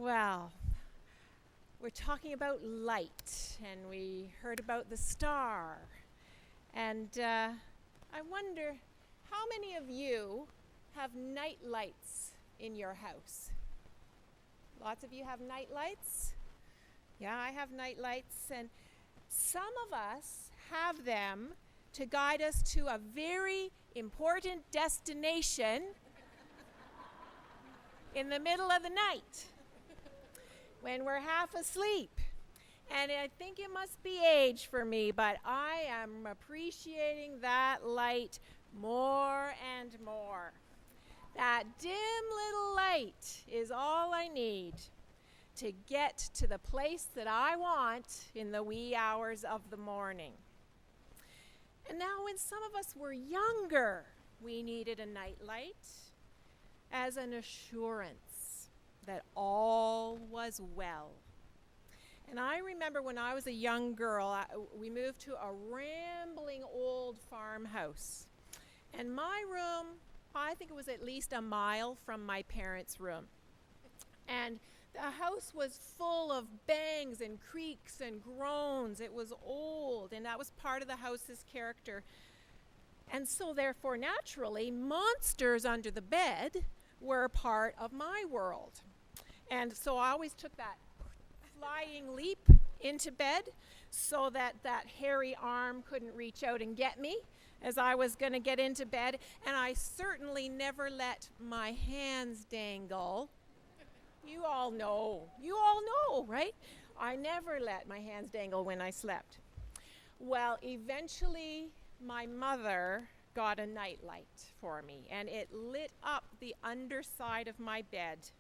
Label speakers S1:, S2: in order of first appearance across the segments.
S1: Well, we're talking about light, and we heard about the star. And I wonder, how many of you have night lights in your house? Lots of you have night lights? Yeah, I have night lights, and some of us have them to guide us to a very important destination in the middle of the night when we're half asleep. And I think it must be age for me, but I am appreciating that light more and more. That dim little light is all I need to get to the place that I want in the wee hours of the morning. And now when some of us were younger, we needed a night light as an assurance that all was well. And I remember when I was a young girl, we moved to a rambling old farmhouse. And my room, I think it was at least a mile from my parents' room. And the house was full of bangs and creaks and groans. It was old, and that was part of the house's character. And so therefore, naturally, monsters under the bed were part of my world. And so I always took that flying leap into bed so that that hairy arm couldn't reach out and get me as I was going to get into bed. And I certainly never let my hands dangle. You all know, right? I never let my hands dangle when I slept. Well, eventually my mother got a night light for me, and it lit up the underside of my bed.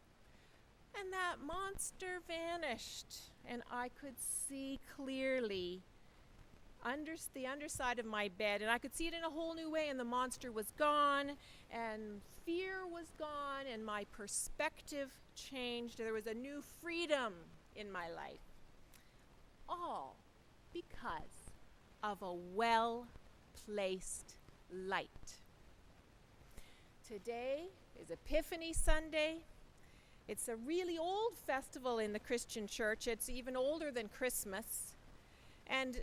S1: And that monster vanished, and I could see clearly the underside of my bed, and I could see it in a whole new way, and the monster was gone, and fear was gone, and my perspective changed. There was a new freedom in my life, all because of a well-placed light. Today is Epiphany Sunday. It's a really old festival in the Christian church. It's even older than Christmas. And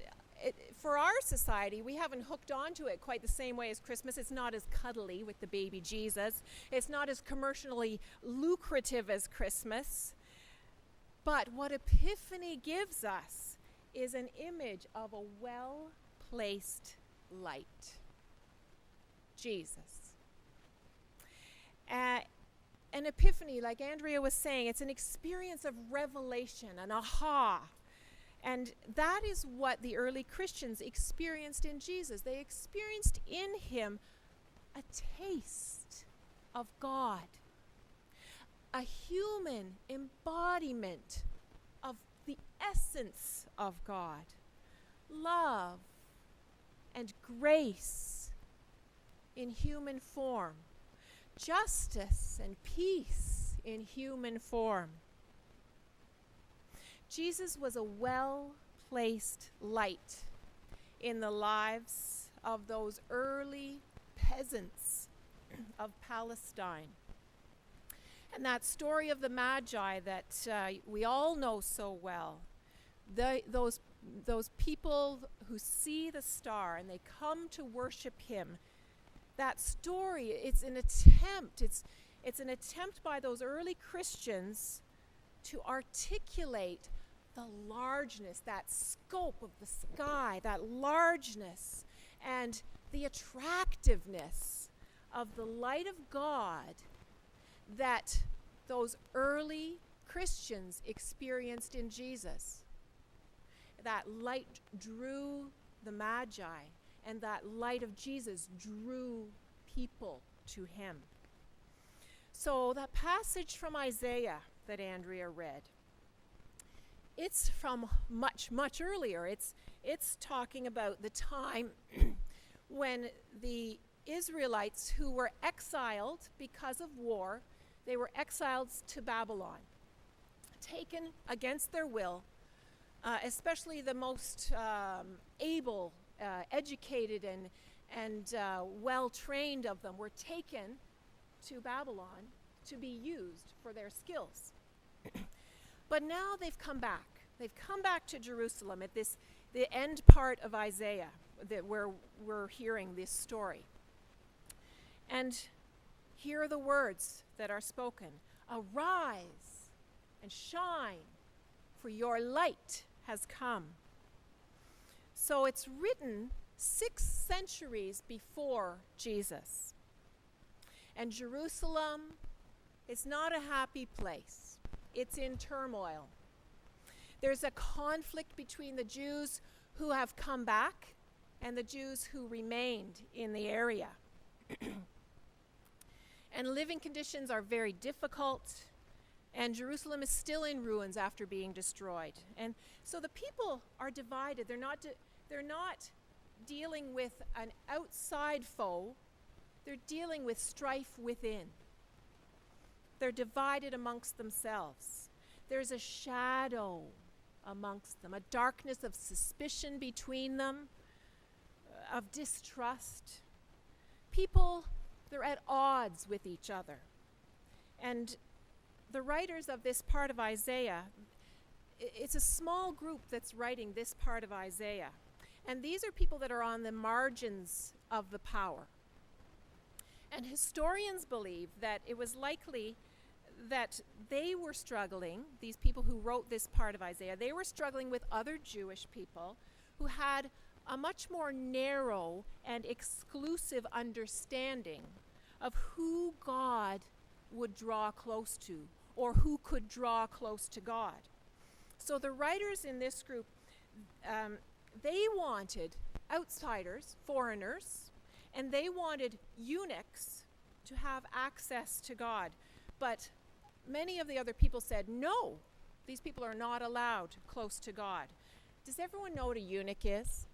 S1: for our society, we haven't hooked onto it quite the same way as Christmas. It's not as cuddly with the baby Jesus. It's not as commercially lucrative as Christmas. But what Epiphany gives us is an image of a well-placed light. Jesus. An epiphany, like Andrea was saying, it's an experience of revelation, an aha. And that is what the early Christians experienced in Jesus. They experienced in him a taste of God, a human embodiment of the essence of God, love and grace in human form, justice and peace in human form. Jesus was a well-placed light in the lives of those early peasants of Palestine. And that story of the Magi that we all know so well, those people who see the star and they come to worship him, that story, it's an attempt by those early Christians to articulate the largeness, that scope of the sky, that largeness and the attractiveness of the light of God that those early Christians experienced in Jesus. That light drew the Magi, and that light of Jesus drew people to him. So that passage from Isaiah that Andrea read, it's from much, much earlier. It's talking about the time when the Israelites who were exiled because of war, they were exiled to Babylon, taken against their will, especially the most able, educated and well-trained of them were taken to Babylon to be used for their skills. But now they've come back. They've come back to Jerusalem at the end part of Isaiah, where we're hearing this story. And here are the words that are spoken. Arise and shine, for your light has come. So it's written 6 centuries before Jesus. And Jerusalem is not a happy place. It's in turmoil. There's a conflict between the Jews who have come back and the Jews who remained in the area. And living conditions are very difficult, and Jerusalem is still in ruins after being destroyed. And so the people are divided. They're not dealing with an outside foe. They're dealing with strife within. They're divided amongst themselves. There's a shadow amongst them, a darkness of suspicion between them, of distrust. People, they're at odds with each other. And the writers of this part of Isaiah, it's a small group that's writing this part of Isaiah. And these are people that are on the margins of the power. And historians believe that it was likely that they were struggling, these people who wrote this part of Isaiah, they were struggling with other Jewish people who had a much more narrow and exclusive understanding of who God would draw close to, or who could draw close to God. So the writers in this group, they wanted outsiders, foreigners, and they wanted eunuchs to have access to God. But many of the other people said, no, these people are not allowed close to God. Does everyone know what a eunuch is?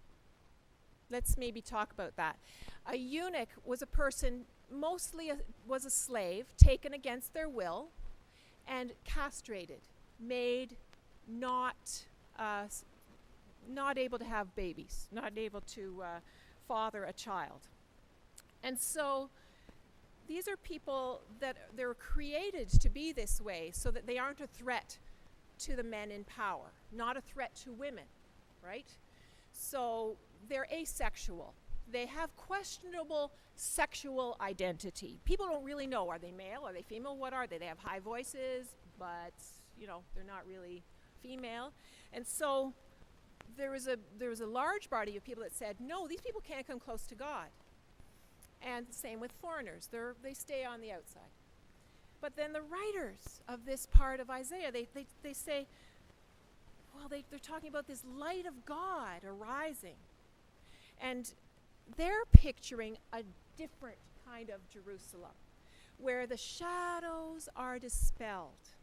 S1: Let's maybe talk about that. A eunuch was a person, mostly was a slave, taken against their will and castrated, made not able to have babies, not able to father a child. And so these are people that they're created to be this way so that they aren't a threat to the men in power, not a threat to women, right? So they're asexual. They have questionable sexual identity. People don't really know, are they male, are they female, what are they? They have high voices, but they're not really female. And so there was a large body of people that said, no, these people can't come close to God. And the same with foreigners. They stay on the outside. But then the writers of this part of Isaiah, they say, well, they're talking about this light of God arising. And they're picturing a different kind of Jerusalem, where the shadows are dispelled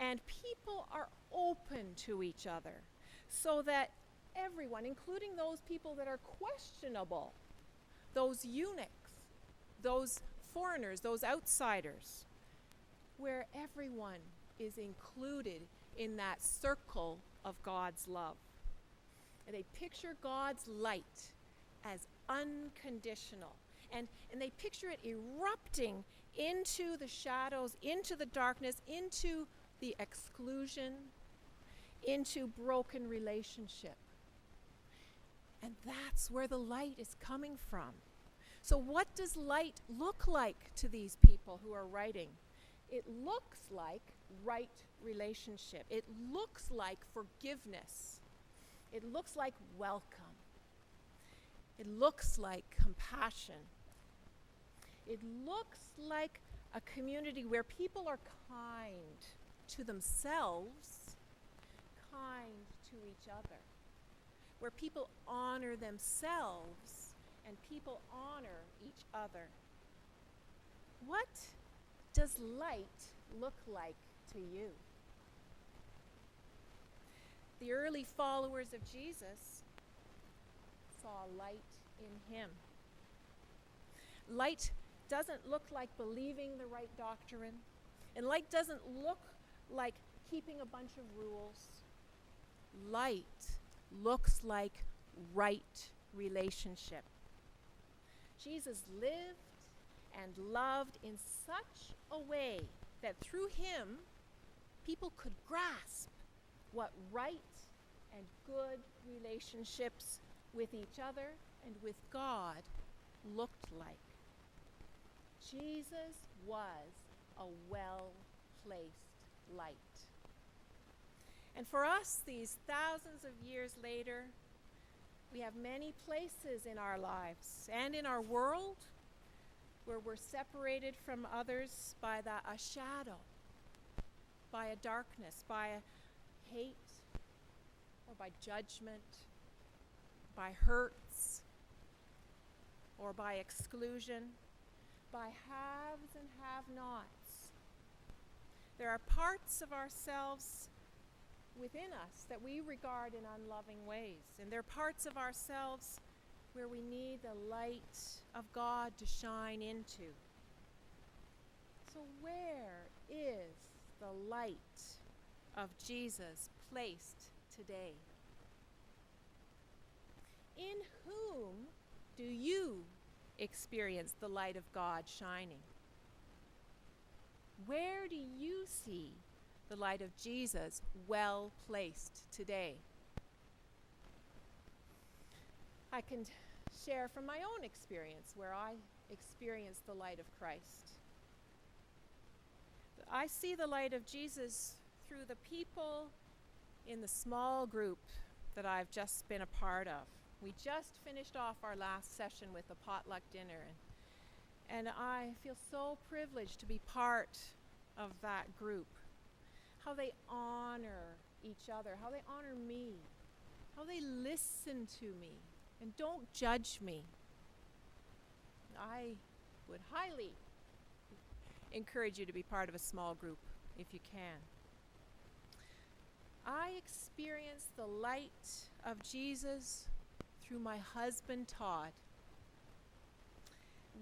S1: and people are open to each other, so that everyone, including those people that are questionable, those eunuchs, those foreigners, those outsiders, where everyone is included in that circle of God's love. And they picture God's light as unconditional. And they picture it erupting into the shadows, into the darkness, into the exclusion, into broken relationship. And that's where the light is coming from. So what does light look like to these people who are writing? It looks like right relationship. It looks like forgiveness. It looks like welcome. It looks like compassion. It looks like a community where people are kind to themselves, kind to each other, where people honor themselves and people honor each other. What does light look like to you? The early followers of Jesus saw light in him. Light doesn't look like believing the right doctrine, and light doesn't look like keeping a bunch of rules. Light looks like right relationship. Jesus lived and loved in such a way that through him, people could grasp what right and good relationships with each other and with God looked like. Jesus was a well-placed light. And for us, these thousands of years later, we have many places in our lives and in our world where we're separated from others by a shadow, by a darkness, by a hate, or by judgment, by hurts, or by exclusion, by haves and have-nots. There are parts of ourselves within us that we regard in unloving ways, and there are parts of ourselves where we need the light of God to shine into. So where is the light of Jesus placed today? In whom do you experience the light of God shining? Where do you see the light of Jesus well placed today? I can share from my own experience where I experienced the light of Christ. I see the light of Jesus through the people in the small group that I've just been a part of. We just finished off our last session with the potluck dinner, and I feel so privileged to be part of that group. How they honor each other, how they honor me, how they listen to me and don't judge me. I would highly encourage you to be part of a small group if you can. I experienced the light of Jesus through my husband, Todd.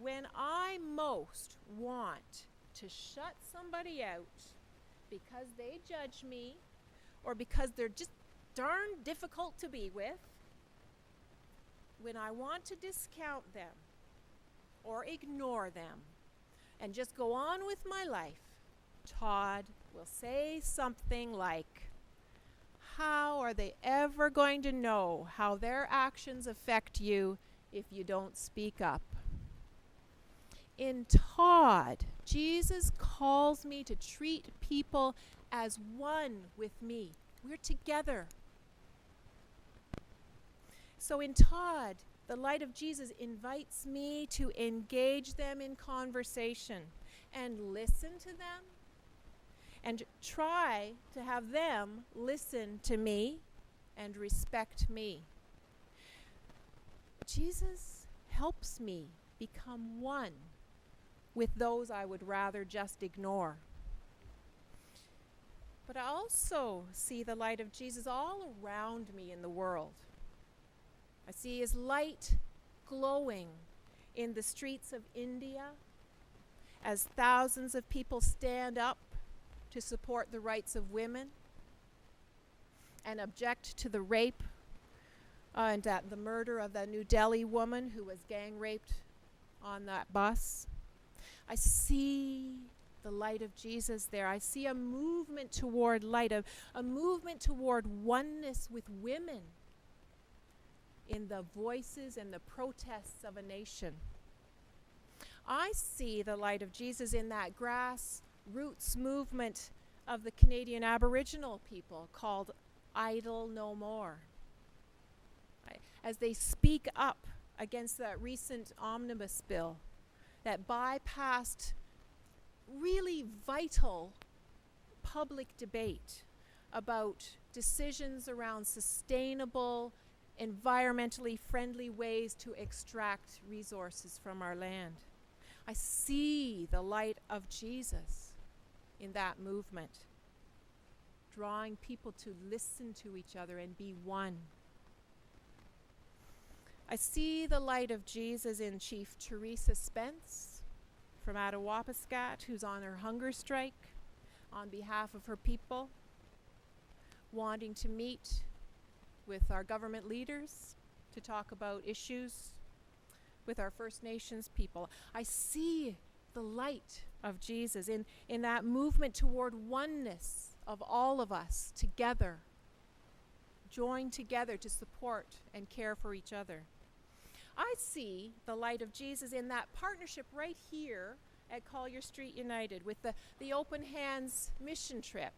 S1: When I most want to shut somebody out because they judge me or because they're just darn difficult to be with, when I want to discount them or ignore them and just go on with my life, Todd will say something like, "How are they ever going to know how their actions affect you if you don't speak up?" In Todd, Jesus calls me to treat people as one with me. We're together. So in Todd, the light of Jesus invites me to engage them in conversation and listen to them and try to have them listen to me and respect me. Jesus helps me become one with those I would rather just ignore. But I also see the light of Jesus all around me in the world. I see his light glowing in the streets of India as thousands of people stand up to support the rights of women and object to the rape and the murder of the New Delhi woman who was gang raped on that bus. I see the light of Jesus there. I see a movement toward light, a movement toward oneness with women in the voices and the protests of a nation. I see the light of Jesus in that grassroots movement of the Canadian Aboriginal people called Idle No More. As they speak up against that recent omnibus bill that bypassed really vital public debate about decisions around sustainable, environmentally friendly ways to extract resources from our land. I see the light of Jesus in that movement, drawing people to listen to each other and be one. I see the light of Jesus in Chief Teresa Spence from Attawapiskat, who's on her hunger strike on behalf of her people, wanting to meet with our government leaders to talk about issues with our First Nations people. I see the light of Jesus in that movement toward oneness of all of us together, joined together to support and care for each other. I see the light of Jesus in that partnership right here at Collier Street United with the Open Hands mission trip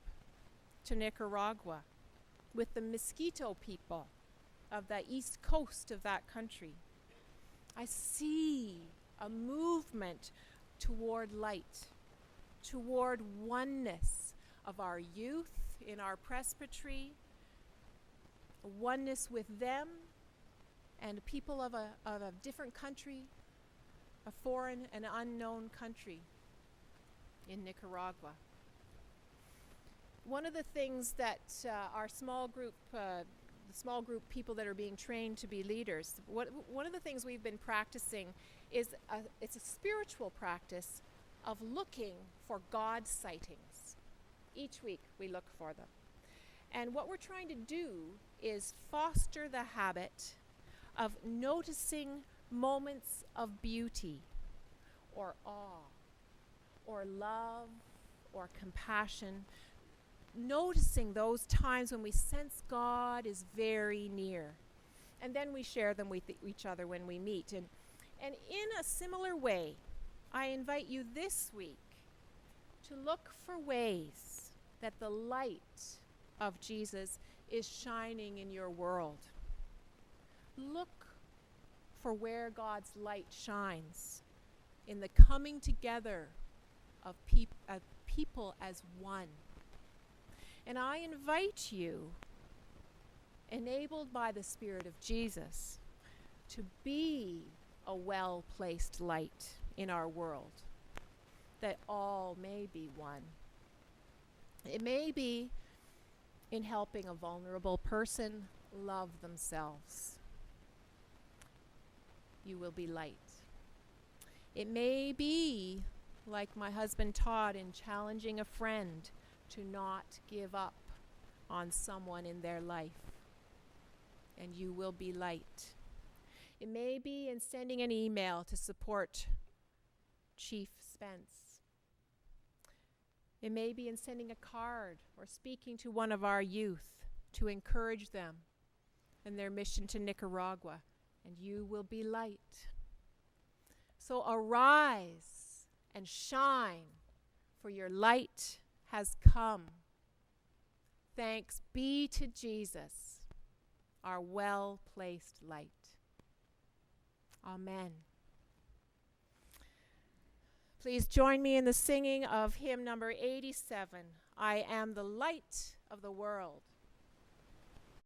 S1: to Nicaragua, with the Mosquito people of the east coast of that country. I see a movement toward light, toward oneness of our youth in our presbytery, oneness with them and people of a different country, a foreign and unknown country in Nicaragua. One of the things that our small group, the small group people that are being trained to be leaders, one of the things we've been practicing is it's a spiritual practice of looking for God sightings. Each week we look for them. And what we're trying to do is foster the habit of noticing moments of beauty or awe or love or compassion, noticing those times when we sense God is very near. And then we share them with each other when we meet. And in a similar way, I invite you this week to look for ways that the light of Jesus is shining in your world. Look for where God's light shines in the coming together of people as one. And I invite you, enabled by the Spirit of Jesus, to be a well-placed light in our world, that all may be one. It may be in helping a vulnerable person love themselves. You will be light. It may be, like my husband Todd, in challenging a friend to not give up on someone in their life, and you will be light. It may be in sending an email to support Chief Spence. It may be in sending a card or speaking to one of our youth to encourage them in their mission to Nicaragua, and you will be light. So arise and shine, for your light has come. Thanks be to Jesus, our well-placed light. Amen. Please join me in the singing of hymn number 87, I Am the Light of the World.